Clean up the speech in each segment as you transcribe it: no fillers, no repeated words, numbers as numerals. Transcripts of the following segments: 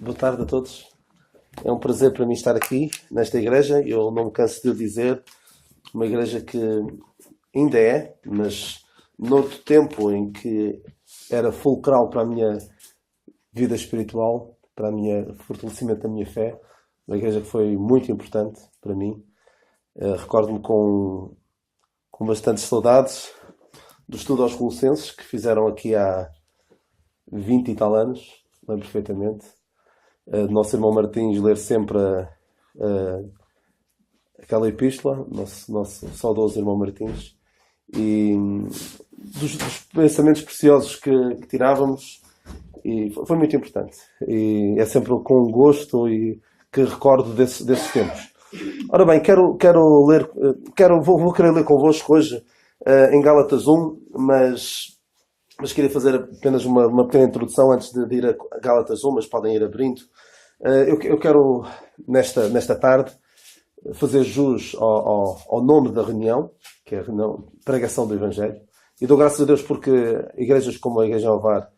Boa tarde a todos. É um prazer para mim estar aqui nesta igreja. Eu não me canso de o dizer, uma igreja que ainda é, mas noutro tempo em que era fulcral para a minha vida espiritual, para o fortalecimento da minha fé, uma igreja que foi muito importante para mim. Recordo-me com bastantes saudades do estudo aos Colossenses, que fizeram aqui há 20 e tal anos, lembro perfeitamente. Nosso irmão Martins ler sempre aquela epístola, nosso saudoso irmão Martins, e dos pensamentos preciosos que tirávamos, e foi muito importante. E é sempre com gosto e que recordo desses tempos. Ora bem, vou querer ler convosco hoje em Gálatas 1, mas queria fazer apenas uma pequena introdução antes de ir a Gálatas 1, mas podem ir abrindo. Eu quero, nesta tarde, fazer jus ao nome da reunião, que é a reunião Pregação do Evangelho. E dou graças a Deus porque igrejas como a Igreja Alvar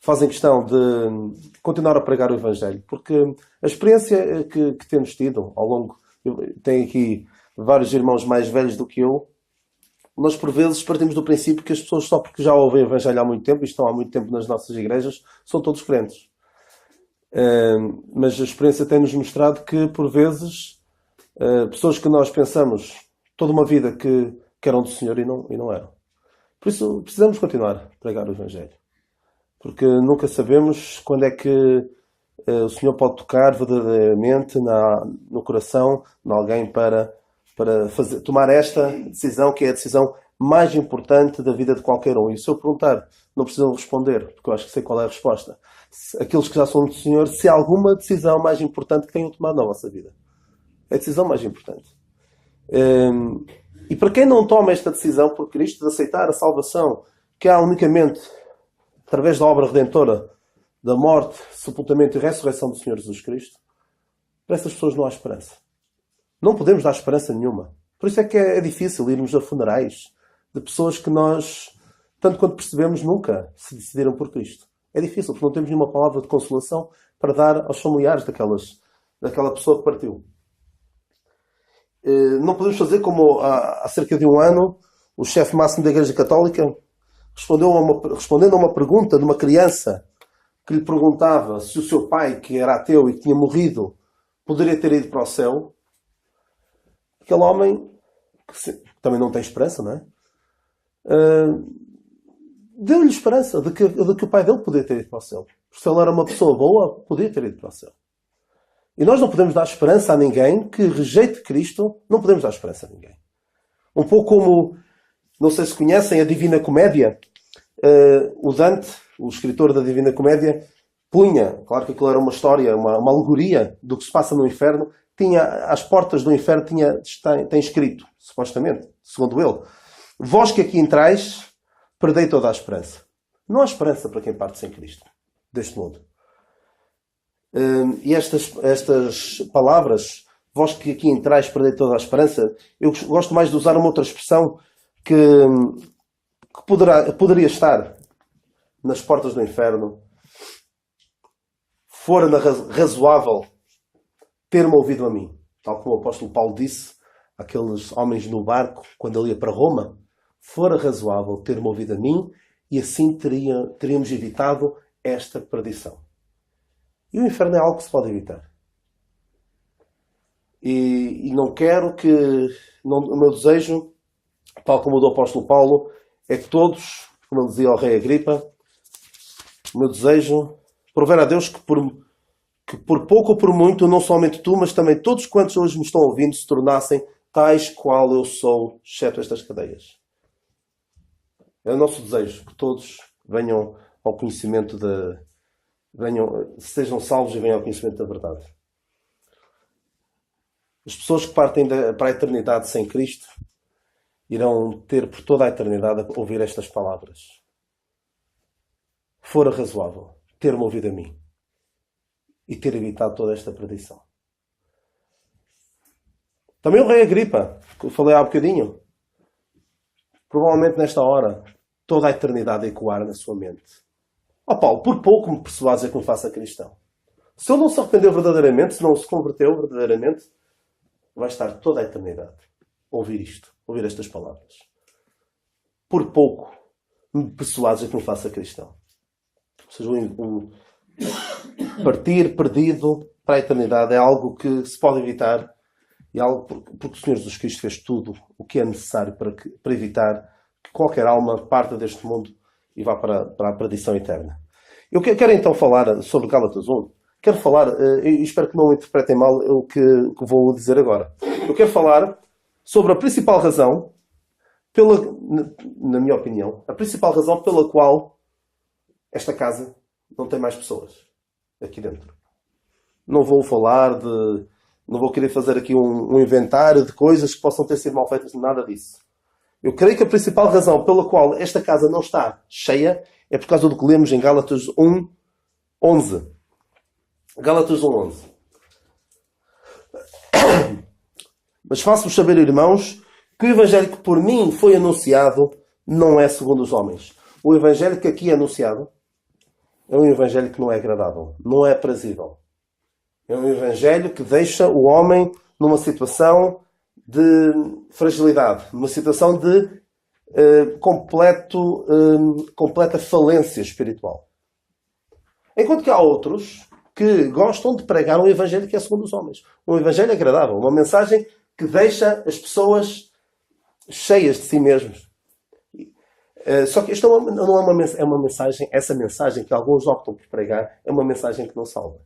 fazem questão de continuar a pregar o Evangelho. Porque a experiência que temos tido ao longo... Tenho aqui vários irmãos mais velhos do que eu. Nós, por vezes, partimos do princípio que as pessoas, só porque já ouvem o Evangelho há muito tempo, e estão há muito tempo nas nossas igrejas, são todos crentes. Mas a experiência tem-nos mostrado que, por vezes, pessoas que nós pensamos toda uma vida que eram do Senhor e não eram. Por isso, precisamos continuar a pregar o Evangelho. Porque nunca sabemos quando é que o Senhor pode tocar verdadeiramente no coração de alguém para tomar esta decisão, que é a decisão mais importante da vida de qualquer um. E se eu perguntar, não precisam responder, porque eu acho que sei qual é a resposta. Aqueles que já são do Senhor, se há alguma decisão mais importante que tenham tomado na vossa vida. É a decisão mais importante. E para quem não toma esta decisão por Cristo, de aceitar a salvação que há unicamente através da obra redentora da morte, sepultamento e ressurreição do Senhor Jesus Cristo, para essas pessoas não há esperança. Não podemos dar esperança nenhuma. Por isso é que é difícil irmos a funerais de pessoas que nós, tanto quanto percebemos, nunca se decidiram por Cristo. É difícil, porque não temos nenhuma palavra de consolação para dar aos familiares daquela pessoa que partiu. Não podemos fazer como há cerca de um ano o chefe máximo da Igreja Católica respondendo a uma pergunta de uma criança que lhe perguntava se o seu pai, que era ateu e que tinha morrido, poderia ter ido para o céu. Aquele homem, que também não tem esperança, não é? Deu-lhe esperança de que o pai dele podia ter ido para o céu. Se ele era uma pessoa boa, podia ter ido para o céu. E nós não podemos dar esperança a ninguém que rejeite Cristo. Não podemos dar esperança a ninguém. Um pouco como, não sei se conhecem, a Divina Comédia. O Dante, o escritor da Divina Comédia, punha, claro que aquilo era uma história, uma alegoria do que se passa no inferno, tinha, às portas do inferno tem escrito, supostamente, segundo ele: vós que aqui entrais, perdei toda a esperança. Não há esperança para quem parte sem Cristo, deste mundo. E estas palavras, vós que aqui entrais, perdei toda a esperança, eu gosto mais de usar uma outra expressão que poderia estar nas portas do inferno. Fora razoável ter-me ouvido a mim. Tal como o apóstolo Paulo disse àqueles homens no barco, quando ele ia para Roma: fora razoável ter-me ouvido a mim, e assim teríamos evitado esta perdição. E o inferno é algo que se pode evitar. E não quero que... o meu desejo, tal como o do apóstolo Paulo, é que todos, como ele dizia ao rei Agripa, o meu desejo, prover a Deus que por pouco ou por muito, não somente tu, mas também todos quantos hoje me estão ouvindo, se tornassem tais qual eu sou, exceto estas cadeias. É o nosso desejo que todos venham ao conhecimento sejam salvos e venham ao conhecimento da verdade. As pessoas que partem para a eternidade sem Cristo irão ter por toda a eternidade a ouvir estas palavras: fora razoável ter-me ouvido a mim e ter evitado toda esta perdição. Também o rei Agripa, que eu falei há bocadinho, provavelmente nesta hora, toda a eternidade a ecoar na sua mente: ó Paulo, por pouco me persuades a que me faça cristão. Se ele não se arrependeu verdadeiramente, se não se converteu verdadeiramente, vai estar toda a eternidade a ouvir isto, a ouvir estas palavras. Por pouco me persuades a que me faça cristão. Ou seja, um partir perdido para a eternidade é algo que se pode evitar e é algo porque o Senhor Jesus Cristo fez tudo o que é necessário para evitar que qualquer alma parta deste mundo e vá para a perdição eterna. Eu quero então falar sobre Gálatas 1. Quero falar, e espero que não me interpretem mal o que vou dizer agora. Eu quero falar sobre a principal razão, na minha opinião, a principal razão pela qual esta casa não tem mais pessoas aqui dentro. Não vou falar de... Não vou querer fazer aqui um inventário de coisas que possam ter sido mal feitas, nada disso. Eu creio que a principal razão pela qual esta casa não está cheia é por causa do que lemos em Gálatas 1:11. Gálatas 1:11. Mas faço-vos saber, irmãos, que o evangelho que por mim foi anunciado não é segundo os homens. O evangelho que aqui é anunciado é um evangelho que não é agradável, não é aprazível. É um evangelho que deixa o homem numa situação de fragilidade, numa situação de completa falência espiritual. Enquanto que há outros que gostam de pregar um evangelho que é segundo os homens. Um evangelho agradável, uma mensagem que deixa as pessoas cheias de si mesmos. Só que isto não é uma mensagem, essa mensagem que alguns optam por pregar, é uma mensagem que não salva.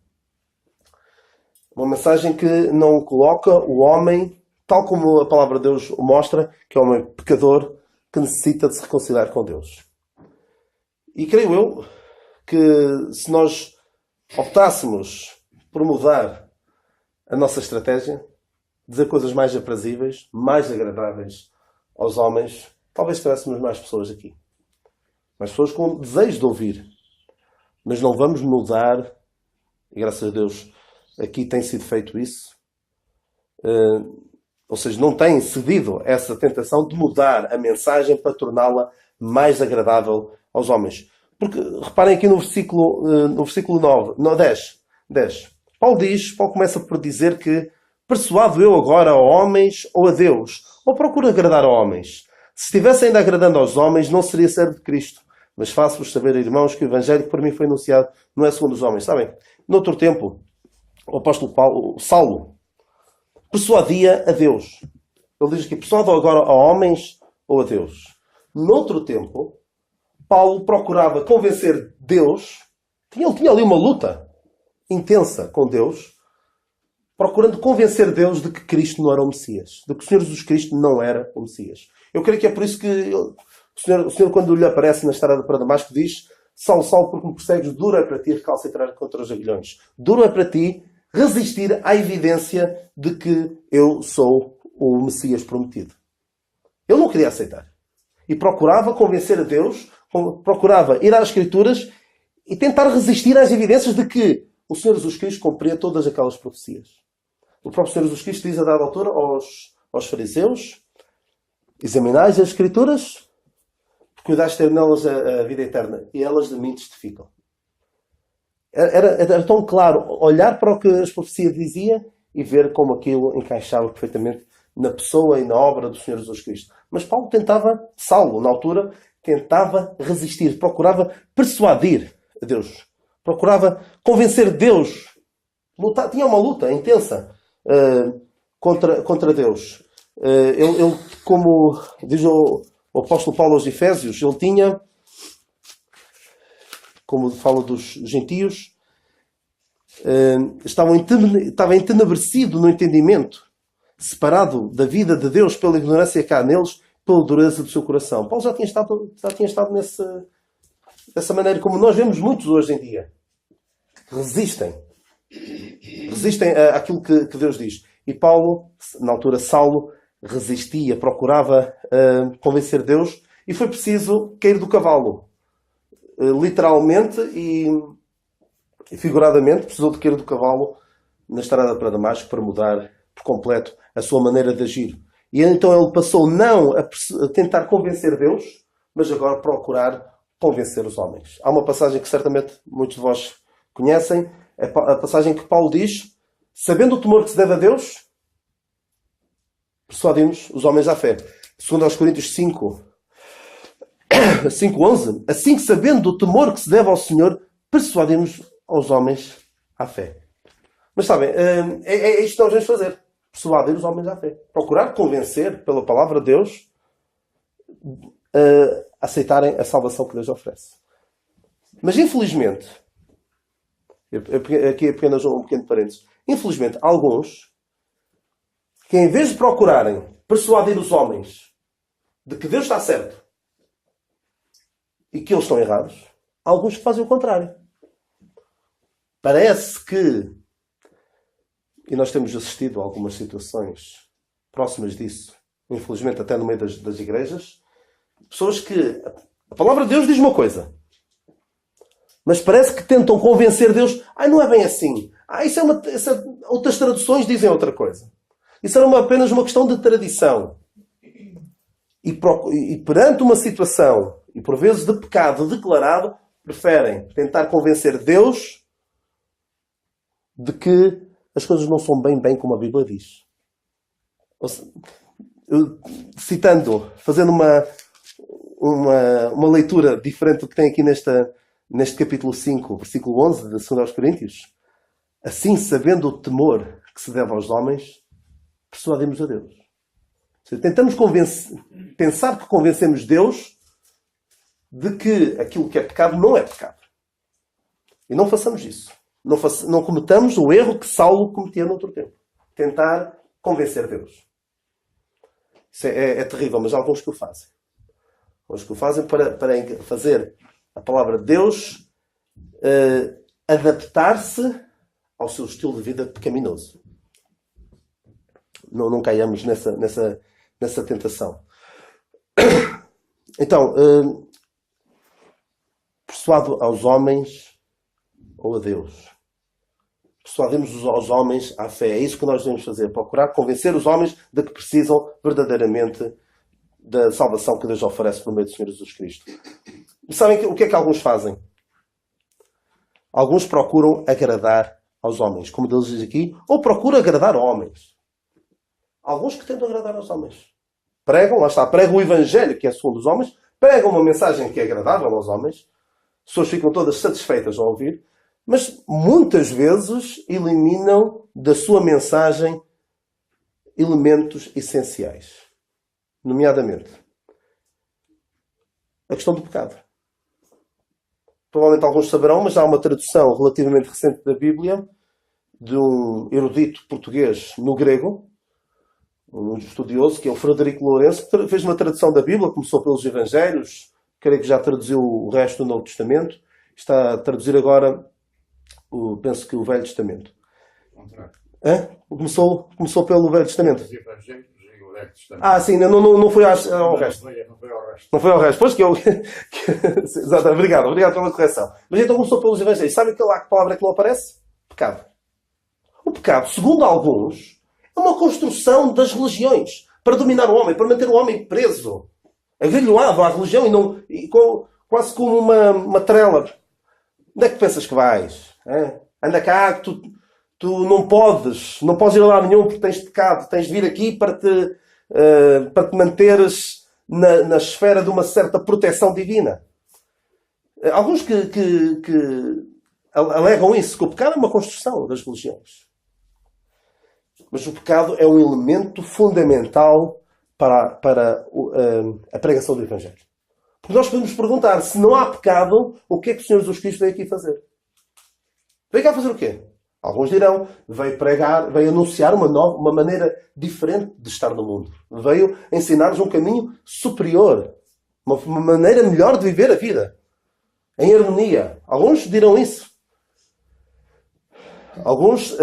Uma mensagem que não coloca o homem, tal como a palavra de Deus o mostra, que é um homem pecador que necessita de se reconciliar com Deus. E creio eu que se nós optássemos por mudar a nossa estratégia, dizer coisas mais aprazíveis, mais agradáveis aos homens, talvez tivéssemos mais pessoas aqui. Mais pessoas com desejo de ouvir. Mas não vamos mudar, e graças a Deus aqui tem sido feito isso, ou seja, não tem cedido essa tentação de mudar a mensagem para torná-la mais agradável aos homens. Porque, reparem aqui no versículo 10. Paulo começa por dizer que persuado eu agora a homens ou a Deus, ou procuro agradar a homens. Se estivesse ainda agradando aos homens, não seria servo de Cristo. Mas faço-vos saber, irmãos, que o evangelho que por mim foi anunciado não é segundo os homens. Sabem? Noutro tempo, o apóstolo Saulo persuadia a Deus. Ele diz aqui, persuado agora a homens ou a Deus. Noutro tempo, Paulo procurava convencer Deus. Ele tinha ali uma luta intensa com Deus, procurando convencer Deus de que Cristo não era o Messias. De que o Senhor Jesus Cristo não era o Messias. Eu creio que é por isso que o Senhor quando lhe aparece na estrada para Damasco, diz: Saulo, Saulo, porque me persegues, duro é para ti recalcitrar contra os aguilhões. Duro é para ti resistir à evidência de que eu sou o Messias prometido. Ele não queria aceitar. E procurava convencer a Deus, procurava ir às Escrituras e tentar resistir às evidências de que o Senhor Jesus Cristo cumpria todas aquelas profecias. O próprio Senhor Jesus Cristo diz a dada altura aos fariseus: examinais as Escrituras, porque cuidais de ter nelas a vida eterna, e elas de mim testificam. Era tão claro olhar para o que as profecias diziam e ver como aquilo encaixava perfeitamente na pessoa e na obra do Senhor Jesus Cristo. Mas Saulo, na altura, tentava resistir, procurava persuadir a Deus. Procurava convencer Deus. Tinha uma luta intensa contra Deus. Ele, como diz o apóstolo Paulo aos Efésios, ele tinha, como fala dos gentios, estava entenebrecido no entendimento, separado da vida de Deus pela ignorância que há neles, pela dureza do seu coração. Paulo já tinha estado dessa maneira, como nós vemos muitos hoje em dia. Resistem àquilo que Deus diz. E Paulo, na altura Saulo, resistia, procurava convencer Deus, e foi preciso cair do cavalo. Literalmente e figuradamente, precisou de cair do cavalo na estrada para Damasco para mudar por completo a sua maneira de agir. E então ele passou não a tentar convencer Deus, mas agora a procurar convencer os homens. Há uma passagem que certamente muitos de vós conhecem, É a passagem que Paulo diz: sabendo o temor que se deve a Deus, persuadimos os homens à fé. Segundo aos Coríntios 5:11, assim que sabendo o temor que se deve ao Senhor, persuadimos aos homens à fé. Mas sabem, é isto que nós vamos fazer. Persuadir os homens à fé. Procurar convencer pela palavra de Deus a aceitarem a salvação que Deus oferece. Mas infelizmente, aqui apenas um pequeno parênteses, infelizmente alguns que em vez de procurarem persuadir os homens de que Deus está certo e que eles estão errados, alguns que fazem o contrário. Parece que, e nós temos assistido a algumas situações próximas disso, infelizmente até no meio das igrejas, pessoas que a palavra de Deus diz uma coisa, mas parece que tentam convencer Deus. Não é bem assim. Outras traduções dizem outra coisa. Isso era apenas uma questão de tradição. E perante uma situação, e por vezes de pecado declarado, preferem tentar convencer Deus de que as coisas não são bem como a Bíblia diz. Citando, fazendo uma leitura diferente do que tem aqui neste capítulo 5, versículo 11, de 2 aos Coríntios. Assim, sabendo o temor que se deve aos homens, persuadimos a Deus. Seja, tentamos pensar que convencemos Deus de que aquilo que é pecado não é pecado. E não façamos isso. Não cometamos o erro que Saulo cometia no outro tempo. Tentar convencer Deus. Isso é terrível, mas há alguns que o fazem. Alguns que o fazem para fazer a palavra de Deus adaptar-se ao seu estilo de vida pecaminoso. Não caiamos nessa tentação. Então, persuado aos homens ou a Deus. Persuadimos aos homens à fé. É isso que nós devemos fazer. Procurar convencer os homens de que precisam verdadeiramente da salvação que Deus oferece por meio do Senhor Jesus Cristo. E sabem o que é que alguns fazem? Alguns procuram agradar aos homens, como Deus diz aqui, ou procuram agradar homens. Alguns que tentam agradar aos homens. Pregam o Evangelho, que é segundo os homens, pregam uma mensagem que é agradável aos homens, as pessoas ficam todas satisfeitas ao ouvir, mas muitas vezes eliminam da sua mensagem elementos essenciais. Nomeadamente, a questão do pecado. Provavelmente alguns saberão, mas há uma tradução relativamente recente da Bíblia de um erudito português no grego, um estudioso, que é o Frederico Lourenço, que fez uma tradução da Bíblia, começou pelos Evangelhos, creio que já traduziu o resto do Novo Testamento, está a traduzir agora, penso que o Velho Testamento. Começou pelo Velho Testamento. Sim, não foi ao resto. Não foi ao resto. Pois que eu... Exato, obrigado pela correção. Mas então começou pelos Evangelhos. Sabe que palavra que não aparece? Pecado. O pecado, segundo alguns, é uma construção das religiões para dominar o homem, para manter o homem preso, agrilhoado à religião quase como uma trela. Onde é que pensas que vais? Anda cá, que tu não podes ir a lado nenhum porque tens pecado. Tens de vir aqui para te manteres na esfera de uma certa proteção divina. Alguns que alegam isso, que o pecado é uma construção das religiões. Mas o pecado é um elemento fundamental para a pregação do Evangelho. Porque nós podemos perguntar, se não há pecado, o que é que o Senhor Jesus Cristo veio aqui fazer? Veio cá fazer o quê? Alguns dirão, veio pregar, veio anunciar uma maneira diferente de estar no mundo. Veio ensinar-nos um caminho superior. Uma maneira melhor de viver a vida. Em harmonia. Alguns dirão isso. Alguns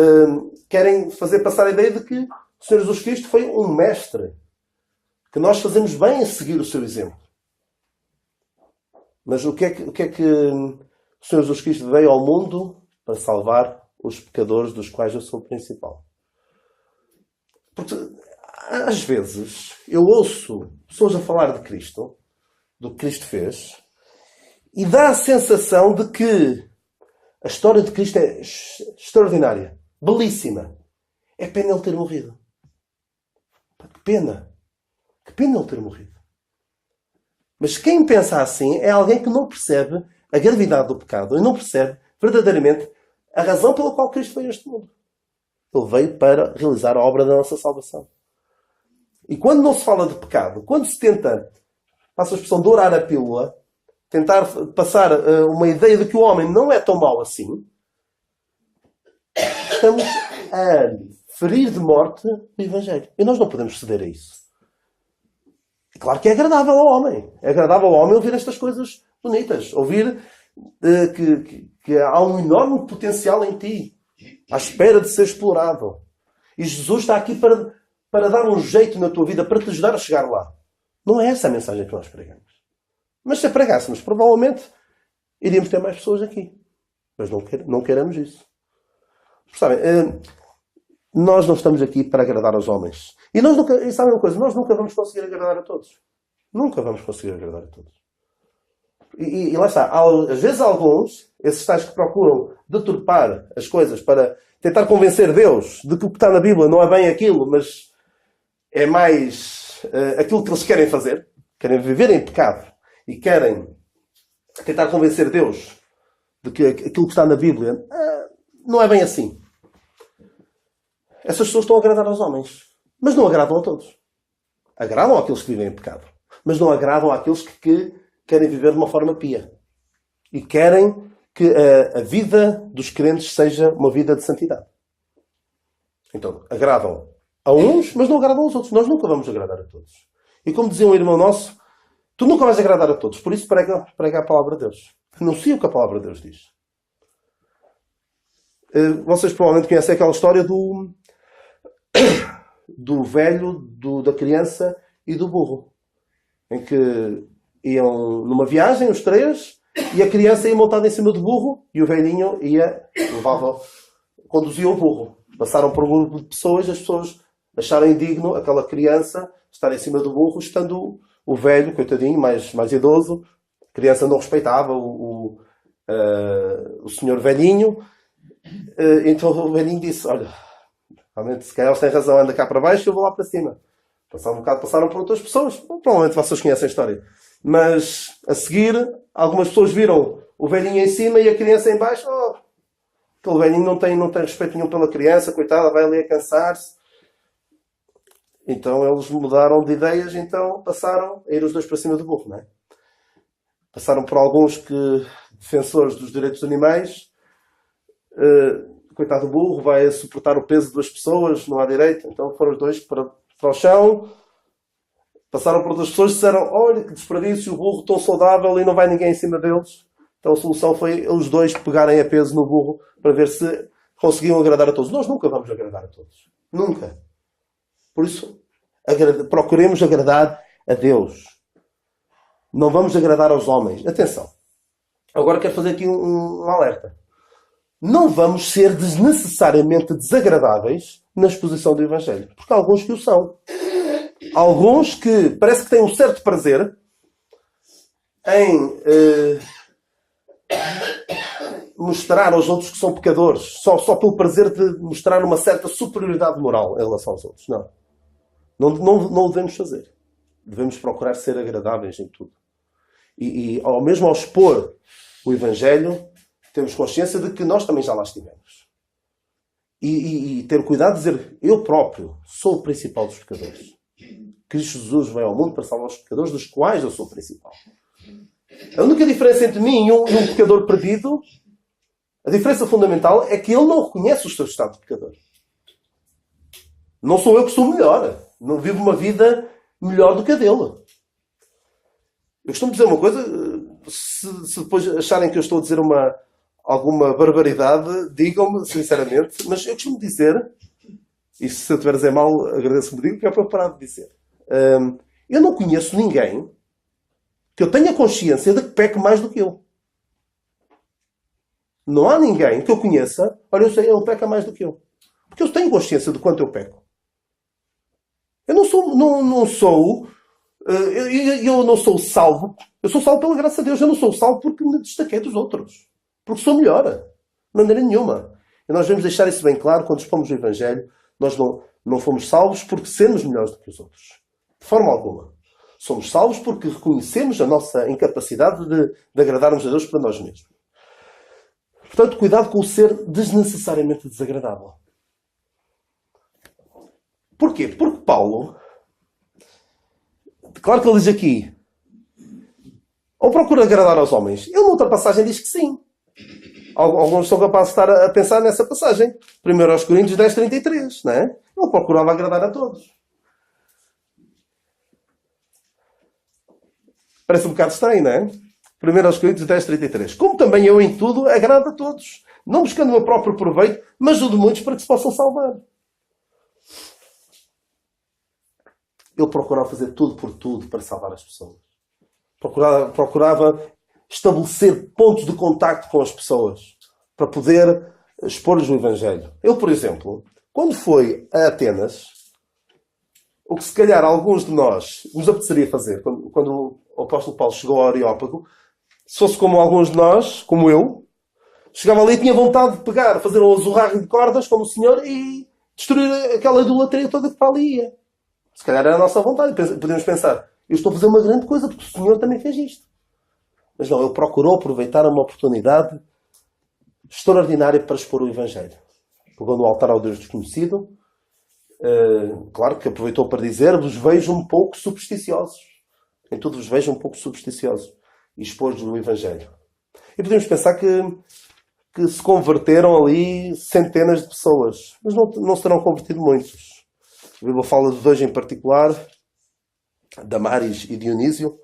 querem fazer passar a ideia de que o Senhor Jesus Cristo foi um mestre. Que nós fazemos bem em seguir o seu exemplo. Mas o que é que o Senhor Jesus Cristo veio ao mundo para salvar os pecadores dos quais eu sou o principal? Porque às vezes eu ouço pessoas a falar de Cristo, do que Cristo fez, e dá a sensação de que A história de Cristo é extraordinária. Belíssima. É pena ele ter morrido. Que pena. Que pena ele ter morrido. Mas quem pensa assim é alguém que não percebe a gravidade do pecado e não percebe verdadeiramente a razão pela qual Cristo veio a este mundo. Ele veio para realizar a obra da nossa salvação. E quando não se fala de pecado, quando se tenta, passa a expressão, dourar a pílula, tentar passar uma ideia de que o homem não é tão mau assim, estamos a ferir de morte o Evangelho. E nós não podemos ceder a isso. Claro que é agradável ao homem. É agradável ao homem ouvir estas coisas bonitas. Ouvir que há um enorme potencial em ti, à espera de ser explorado. E Jesus está aqui para dar um jeito na tua vida, para te ajudar a chegar lá. Não é essa a mensagem que nós pregamos. Mas se a pregássemos, provavelmente iríamos ter mais pessoas aqui. Mas não queremos isso. Sabem, nós não estamos aqui para agradar aos homens. E sabem uma coisa? Nós nunca vamos conseguir agradar a todos. Nunca vamos conseguir agradar a todos. E lá está. Às vezes alguns, esses tais que procuram deturpar as coisas para tentar convencer Deus de que o que está na Bíblia não é bem aquilo, mas é mais aquilo que eles querem fazer. Querem viver em pecado. E querem tentar convencer Deus de que aquilo que está na Bíblia não é bem assim. Essas pessoas estão a agradar aos homens. Mas não agradam a todos. Agradam àqueles que vivem em pecado. Mas não agradam àqueles que querem viver de uma forma pia. E querem que a vida dos crentes seja uma vida de santidade. Então, agradam a uns, mas não agradam aos outros. Nós nunca vamos agradar a todos. E como dizia um irmão nosso, tu nunca vais agradar a todos. Por isso prega a palavra de Deus. Anuncia o que a palavra de Deus diz. Vocês provavelmente conhecem aquela história do velho, da criança e do burro. Em que iam numa viagem, os três, e a criança ia montada em cima do burro, e o velhinho conduzia o burro. Passaram por um grupo de pessoas, as pessoas acharam indigno aquela criança estar em cima do burro, estando o velho, coitadinho, mais idoso. A criança não respeitava o senhor velhinho. Então o velhinho disse, olha, realmente se calhar eles têm razão, anda cá para baixo e eu vou lá para cima. Passado um bocado passaram por outras pessoas. Provavelmente vocês conhecem a história. Mas a seguir, algumas pessoas viram o velhinho em cima e a criança em baixo. Oh, aquele velhinho não tem respeito nenhum pela criança, coitada, vai ali a cansar-se. Então eles mudaram de ideias, então passaram a ir os dois para cima do burro, não é? Passaram por alguns defensores dos direitos dos animais. Coitado do burro, vai suportar o peso de duas pessoas, não há direito. Então foram os dois para o chão. Passaram por outras pessoas e disseram, olha que desperdício, o burro tão saudável e não vai ninguém em cima deles. Então a solução foi os dois pegarem a peso no burro para ver se conseguiam agradar a todos. Nós nunca vamos agradar a todos. Nunca. Por isso, procuremos agradar a Deus. Não vamos agradar aos homens. Atenção. Agora quero fazer aqui um alerta. Não vamos ser desnecessariamente desagradáveis na exposição do Evangelho. Porque há alguns que o são. Alguns que parece que têm um certo prazer em mostrar aos outros que são pecadores. Só pelo prazer de mostrar uma certa superioridade moral em relação aos outros. Não. Não o devemos fazer. Devemos procurar ser agradáveis em tudo. E mesmo ao expor o Evangelho, temos consciência de que nós também já lá estivemos. E ter cuidado de dizer, eu próprio sou o principal dos pecadores. Cristo Jesus veio ao mundo para salvar os pecadores, dos quais eu sou o principal. A única diferença entre mim e um pecador perdido, a diferença fundamental é que ele não reconhece o seu estado de pecador. Não sou eu que sou melhor. Não vivo uma vida melhor do que a dele. Eu costumo dizer uma coisa, se depois acharem que eu estou a dizer alguma barbaridade, digam-me sinceramente, mas eu costumo dizer, e se eu estiver a dizer mal, agradeço que me digam, que é para parar de dizer. Eu não conheço ninguém que eu tenha consciência de que peque mais do que eu. Não há ninguém que eu conheça, olha, eu sei, ele peca mais do que eu. Porque eu tenho consciência de quanto eu peco. Eu não sou salvo. Eu sou salvo pela graça de Deus. Eu não sou salvo porque me destaquei dos outros. Porque sou melhor. De maneira nenhuma. E nós devemos deixar isso bem claro quando expomos o Evangelho. Nós não fomos salvos porque sermos melhores do que os outros. De forma alguma. Somos salvos porque reconhecemos a nossa incapacidade de agradarmos a Deus para nós mesmos. Portanto, cuidado com o ser desnecessariamente desagradável. Porquê? Porque Paulo, claro que ele diz aqui, ou procura agradar aos homens. Ele, noutra passagem, diz que sim. Alguns são capazes de estar a pensar nessa passagem. 1 Coríntios 10:33, não é? Ele procurava agradar a todos. Parece um bocado estranho, não é? 1 Coríntios 10:33. Como também eu em tudo agrado a todos, não buscando o meu próprio proveito, mas o de muitos para que se possam salvar. Ele procurava fazer tudo por tudo para salvar as pessoas. Procurava estabelecer pontos de contacto com as pessoas para poder expor-lhes o Evangelho. Ele, por exemplo, quando foi a Atenas, o que se calhar alguns de nós nos apeteceria fazer, quando o apóstolo Paulo chegou ao Areópago, se fosse como alguns de nós, como eu, chegava ali e tinha vontade de pegar, fazer um azorrague de cordas como o Senhor e destruir aquela idolatria toda que para ali ia. Se calhar era a nossa vontade. Podemos pensar, eu estou a fazer uma grande coisa porque o Senhor também fez isto. Mas não, ele procurou aproveitar uma oportunidade extraordinária para expor o Evangelho. Pegou no altar ao Deus desconhecido. Claro que aproveitou para dizer, vos vejo um pouco supersticiosos. Em tudo vos vejo um pouco supersticiosos. E expôs-lhes o Evangelho. E podemos pensar que se converteram ali centenas de pessoas. Mas não se terão convertido muitos. A Bíblia fala de dois em particular, Damaris e Dionísio.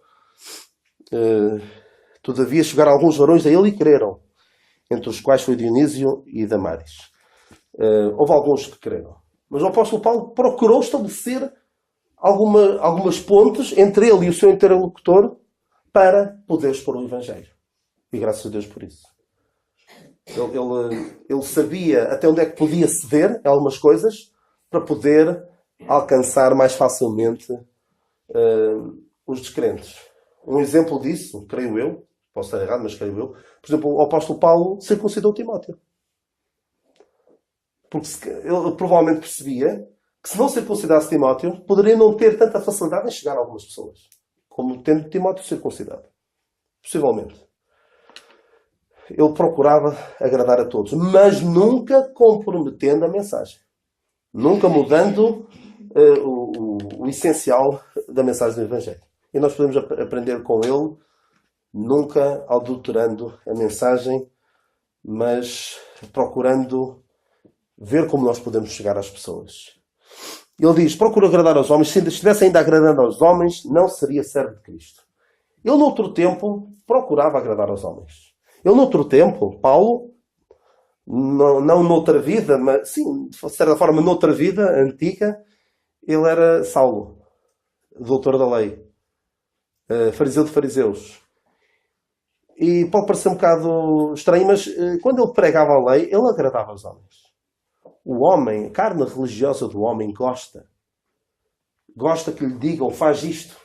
Todavia chegaram alguns varões a ele e creram, entre os quais foi Dionísio e Damaris. Houve alguns que creram. Mas o apóstolo Paulo procurou estabelecer algumas pontes entre ele e o seu interlocutor para poder expor o Evangelho. E graças a Deus por isso. Ele sabia até onde é que podia ceder a algumas coisas para poder alcançar mais facilmente os descrentes. Um exemplo disso, creio eu, posso estar errado, mas creio eu, por exemplo, o apóstolo Paulo circuncidou Timóteo. Porque ele provavelmente percebia que se não circuncidasse Timóteo, poderia não ter tanta facilidade em chegar a algumas pessoas, como tendo Timóteo circuncidado. Possivelmente. Ele procurava agradar a todos, mas nunca comprometendo a mensagem. Nunca mudando o essencial da mensagem do Evangelho. E nós podemos aprender com ele, nunca adulterando a mensagem, mas procurando ver como nós podemos chegar às pessoas. Ele diz, procura agradar aos homens. Se estivesse ainda agradando aos homens, não seria servo de Cristo. Ele, noutro tempo, procurava agradar aos homens. Ele, noutro tempo, Paulo, não noutra vida, mas sim, de certa forma, noutra vida antiga, ele era Saulo, doutor da lei, fariseu de fariseus. E pode parecer um bocado estranho, mas quando ele pregava a lei, ele agradava aos homens. O homem, a carne religiosa do homem gosta que lhe digam, faz isto,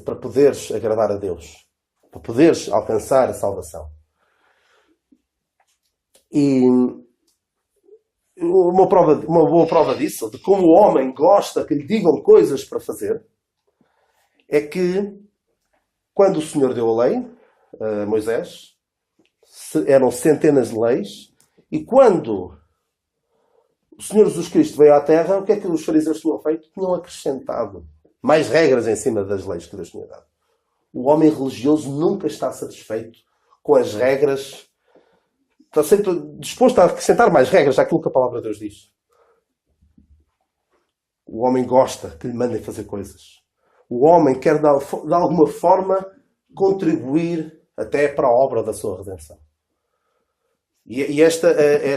para poderes agradar a Deus, para poderes alcançar a salvação. E uma boa prova disso, de como o homem gosta que lhe digam coisas para fazer, é que quando o Senhor deu a lei a Moisés, eram centenas de leis, e quando o Senhor Jesus Cristo veio à Terra, o que é que os fariseus tinham feito? Tinham acrescentado mais regras em cima das leis que Deus tinha dado. O homem religioso nunca está satisfeito com as regras. Está sempre disposto a acrescentar mais regras àquilo que a palavra de Deus diz. O homem gosta que lhe mandem fazer coisas. O homem quer, de alguma forma, contribuir até para a obra da sua redenção. E esta é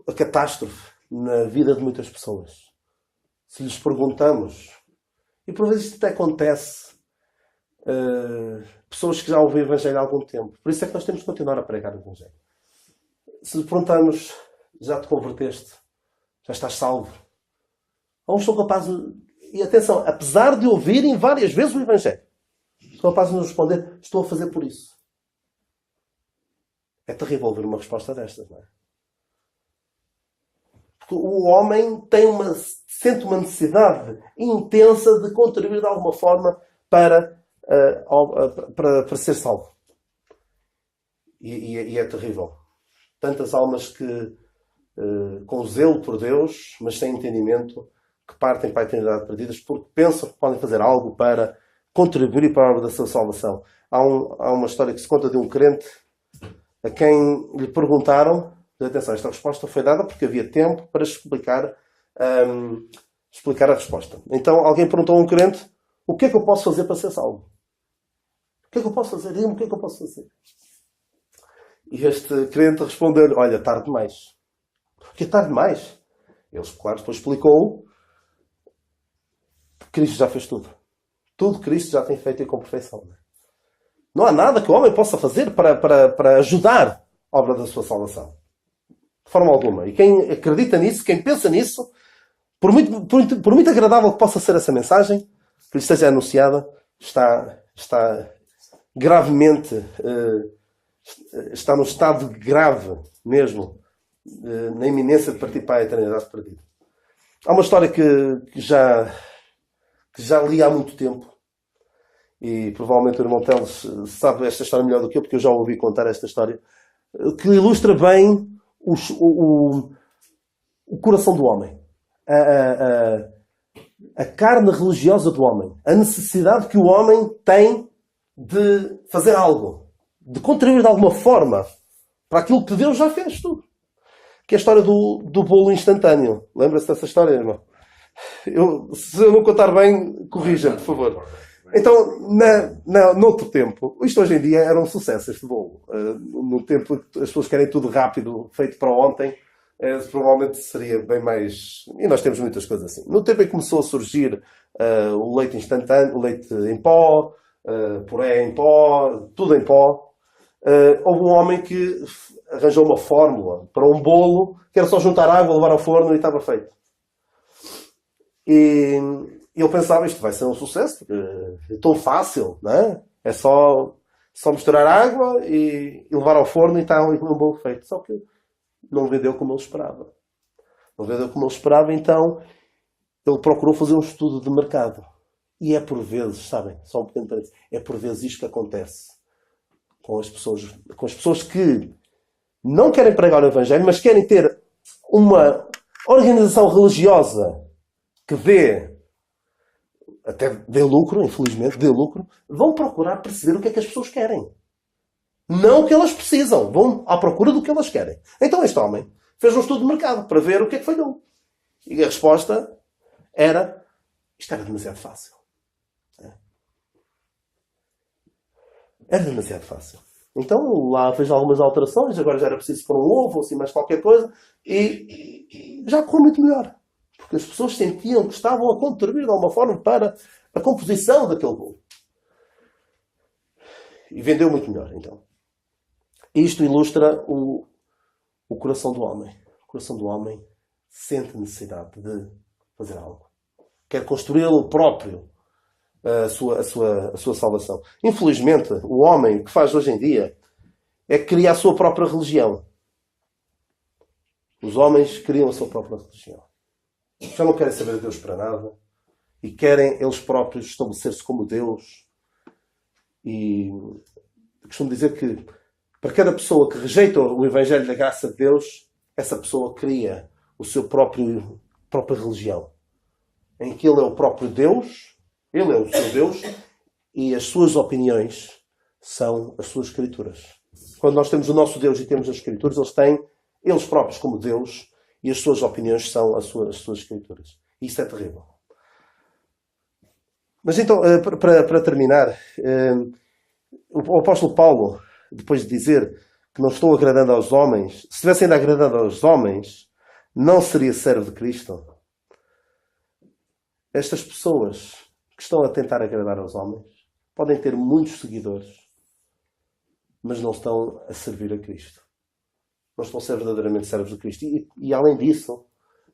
a catástrofe na vida de muitas pessoas. Se lhes perguntamos, e por vezes isto até acontece, pessoas que já ouvem o Evangelho há algum tempo. Por isso é que nós temos que continuar a pregar o Evangelho. Se lhe perguntamos, já te converteste? Já estás salvo? Alguns são capazes, e atenção, apesar de ouvirem várias vezes o Evangelho, são capazes de nos responder, estou a fazer por isso. É terrível ouvir uma resposta destas, não é? Porque o homem sente uma necessidade intensa de contribuir de alguma forma para ser salvo. E é terrível. Tantas almas que, com zelo por Deus, mas sem entendimento, que partem para a eternidade perdidas porque pensam que podem fazer algo para contribuir para a obra da sua salvação. Há uma história que se conta de um crente a quem lhe perguntaram, atenção, esta resposta foi dada porque havia tempo para explicar a resposta. Então alguém perguntou a um crente: o que é que eu posso fazer para ser salvo? O que é que eu posso fazer? Diga-me o que é que eu posso fazer. E este crente respondeu: olha, tarde demais. O que é tarde demais? Ele, claro, depois explicou que Cristo já fez tudo. Tudo Cristo já tem feito e com perfeição. Não há nada que o homem possa fazer para ajudar a obra da sua salvação. De forma alguma. E quem acredita nisso, quem pensa nisso, por muito agradável que possa ser essa mensagem, que lhe esteja anunciada, está gravemente, está num estado grave mesmo, na iminência de partir para a eternidade perdida. Há uma história que já li há muito tempo, e provavelmente o irmão Teles sabe esta história melhor do que eu, porque eu já ouvi contar esta história, que ilustra bem o coração do homem, a carne religiosa do homem, a necessidade que o homem tem de fazer algo, de contribuir de alguma forma para aquilo que Deus já fez tudo. Que é a história do bolo instantâneo. Lembra-se dessa história, irmão? Se eu não contar bem, corrija-me, por favor. Então, noutro tempo, isto hoje em dia era um sucesso, este bolo. No tempo que as pessoas querem tudo rápido, feito para ontem, provavelmente seria bem mais... E nós temos muitas coisas assim. No tempo em que começou a surgir o leite instantâneo, o leite em pó, puré em pó, tudo em pó, houve um homem que arranjou uma fórmula para um bolo que era só juntar água, levar ao forno e estava feito. E ele pensava, isto vai ser um sucesso, porque é tão fácil, não é? É só misturar água e levar ao forno e está ali com um bolo feito. Só que não vendeu como ele esperava. Não vendeu como ele esperava, então ele procurou fazer um estudo de mercado. E é por vezes, sabem, só um pequeno parênteses, é por vezes isto que acontece com as pessoas que não querem pregar o Evangelho, mas querem ter uma organização religiosa que até dê lucro, infelizmente, dê lucro, vão procurar perceber o que é que as pessoas querem. Não o que elas precisam. Vão à procura do que elas querem. Então este homem fez um estudo de mercado para ver o que é que falhou. E a resposta era: isto era demasiado fácil. Era demasiado fácil. Então lá fez algumas alterações, agora já era preciso pôr um ovo ou assim mais qualquer coisa, e já correu muito melhor. Porque as pessoas sentiam que estavam a contribuir de alguma forma para a composição daquele bolo. E vendeu muito melhor, então. Isto ilustra o coração do homem. O coração do homem sente necessidade de fazer algo. Quer construí-lo próprio, a sua salvação. Infelizmente, o homem, o que faz hoje em dia, é criar a sua própria religião. Os homens criam a sua própria religião. Já não querem saber de Deus para nada. E querem eles próprios estabelecer-se como Deus. E costumo dizer que para cada pessoa que rejeita o Evangelho da graça de Deus, essa pessoa cria o seu própria religião. Em que ele é o próprio Deus, ele é o seu Deus, e as suas opiniões são as suas escrituras. Quando nós temos o nosso Deus e temos as escrituras, eles têm eles próprios como Deus, e as suas opiniões são as suas escrituras. Isso é terrível. Mas então, para terminar, o apóstolo Paulo, depois de dizer que não estou agradando aos homens, se estivesse ainda agradando aos homens, não seria servo de Cristo. Estas pessoas que estão a tentar agradar aos homens podem ter muitos seguidores, mas não estão a servir a Cristo. Não estão a ser verdadeiramente servos de Cristo. E além disso,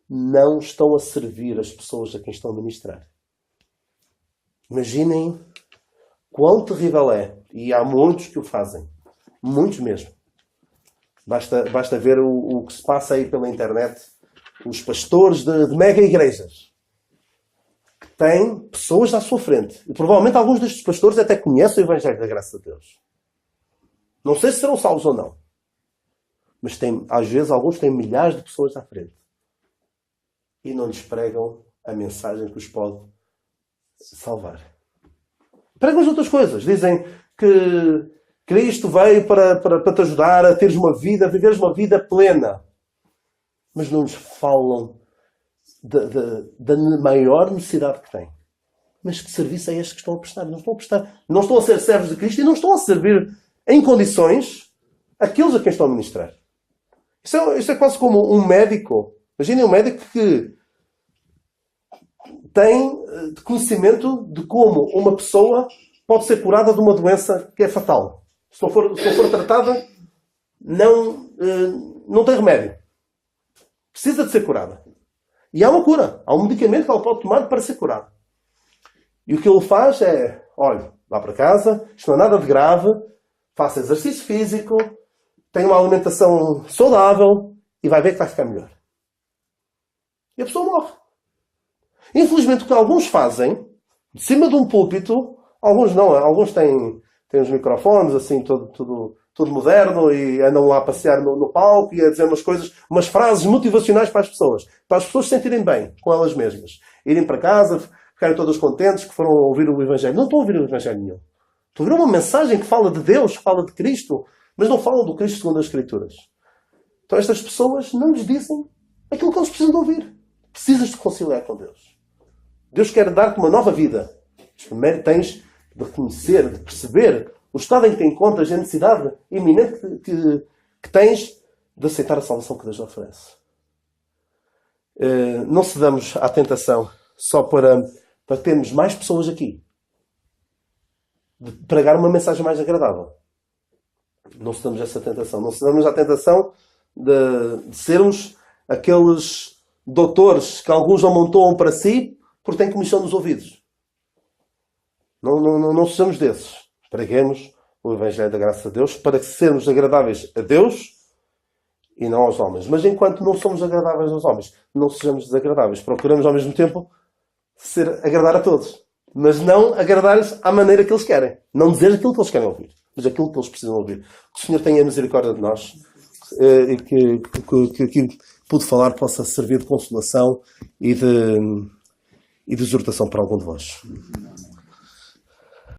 não estão a servir as pessoas a quem estão a ministrar. Imaginem quão terrível é. E há muitos que o fazem. Muitos mesmo. Basta ver o que se passa aí pela internet. Os pastores de mega igrejas que têm pessoas à sua frente. E provavelmente alguns destes pastores até conhecem o Evangelho da Graça de Deus. Não sei se serão salvos ou não. Mas às vezes alguns têm milhares de pessoas à frente. E não lhes pregam a mensagem que os pode salvar. Pregam as outras coisas. Dizem que Cristo veio para te ajudar a teres uma vida, a viveres uma vida plena. Mas não nos falam da maior necessidade que têm. Mas que serviço é este que estão a prestar? Não estão a prestar. Não estão a ser servos de Cristo e não estão a servir em condições aqueles a quem estão a ministrar. Isto é quase como um médico. Imaginem um médico que tem conhecimento de como uma pessoa pode ser curada de uma doença que é fatal. Se não for tratada, não tem remédio. Precisa de ser curada. E há uma cura. Há um medicamento que ela pode tomar para ser curada. E o que ele faz é, olha, vá para casa, isto não é nada de grave, faça exercício físico, tenha uma alimentação saudável e vai ver que vai ficar melhor. E a pessoa morre. Infelizmente, o que alguns fazem, de cima de um púlpito, alguns não, alguns têm os microfones, assim, tudo moderno, e andam lá a passear no palco e a dizer umas frases motivacionais para as pessoas se sentirem bem com elas mesmas. Irem para casa, ficarem todas contentes que foram ouvir o Evangelho. Não estão a ouvir o Evangelho nenhum. Estão a ouvir uma mensagem que fala de Deus, que fala de Cristo, mas não falam do Cristo segundo as Escrituras. Então estas pessoas não lhes dizem aquilo que eles precisam de ouvir. Precisas de conciliar com Deus. Deus quer dar-te uma nova vida. Mas primeiro tens de reconhecer, de perceber o estado em que te encontras, a necessidade iminente que tens de aceitar a salvação que Deus oferece. Não cedamos à tentação só para termos mais pessoas aqui. De pregar uma mensagem mais agradável. Não cedamos a essa tentação. Não cedamos à tentação de sermos aqueles doutores que alguns amontoam para si porque têm comissão nos ouvidos. Não sejamos desses. Preguemos o Evangelho da Graça de Deus para sermos agradáveis a Deus e não aos homens. Mas enquanto não somos agradáveis aos homens, não sejamos desagradáveis. Procuramos ao mesmo tempo agradar a todos. Mas não agradar-lhes à maneira que eles querem. Não dizer aquilo que eles querem ouvir, mas aquilo que eles precisam ouvir. Que o Senhor tenha misericórdia de nós e que aquilo que pude falar possa servir de consolação e de exortação para algum de vós.